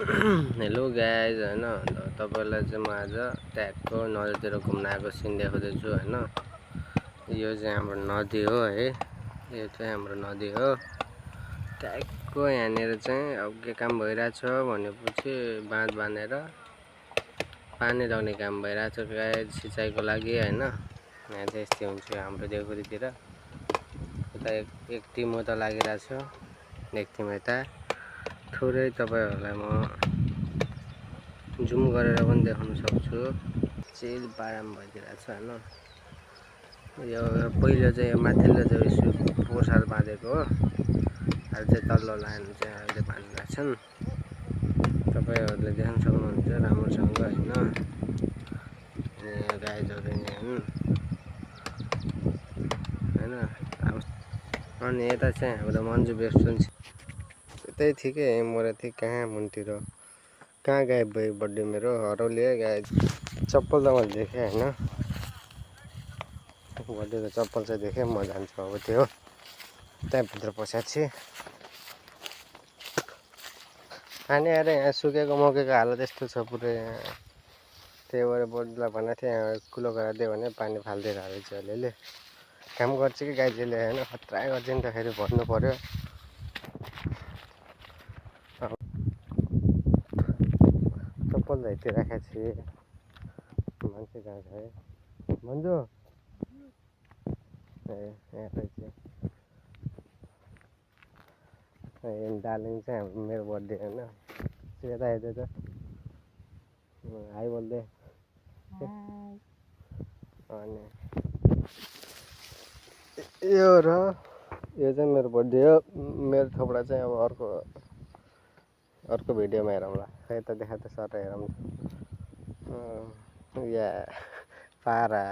Hello guys हैन तपाईलाई चाहिँ म आज ट्यागको नदीतिर घुम्न आएको सिन देखाउँदैछु हैन। यो चाहिँ हाम्रो नदी हो है, यो चाहिँ हाम्रो नदी हो। ट्यागको यहाँनिर चाहिँ अब के काम भइरहेछ भनेपछि बाँध बाँधेर पानी ल्याउने काम भइरहेछ गाइज, सिँचाइको लागि हैन। यहाँ चाहिँ यस्तै हुन्छ हाम्रो देउखुरीतिर। उता एक टिम उता लागिरहेछ, एक टिम यता। थोरै तपाईहरुलाई म जुम गरेर पनि देखाउन सक्छु। चिल बाराम भइदिरहेछ हैन। यो पहिलो चाहिँ माथिल्लो चाहिँ पोसार बाँधेको हो, अहिले चाहिँ तल्लो लाइन चाहिँ अहिले बाँधिरहेछन्। तपाईहरुले देख्न सक्नुहुन्छ राम्रोसँग हैन। गाईहरु यहाँ हैन। अनि यता चाहिँ हाम्रो मन्जु बेस्टन त्यतै ठिकै मोरा थिए कहाँ मुनतिर कहाँ गायब भयो बर्थडे मेरो हराउले गायब। चप्पल त मैले देखेँ हैन, बर्थडेको चप्पल चाहिँ देखेँ। म जान्छु अब त्यो त्यहाँभित्र पसेको छु। खाने आएर यहाँ सुकेको मकेको हालत यस्तो छ पुरै यहाँ। त्यही भएर बर्थडेलाई भनेको थिएँ यहाँ कुलो गराइदियो भने पानी फालिदिएर हालेको छु अलिअलि। काम गर्छ कि गाईले हैन, खतरा गर्छ नि त, फेरि भन्नु पर्यो। चप्पल धैर्य राखेको छु, मान्छे कहाँ छ है मन्जु? ए यहाँ रहेछ। डार्लिङ चाहिँ हाम्रो मेरो बर्थडे हैन। यता हेर्दै त हाई बोल्दै। अनि यो र यो चाहिँ मेरो बर्थडे हो। मेरो थोपडा चाहिँ अब अर्को भिडियोमा हेरौँला। यता देखा त सर हेरौँ। या पारा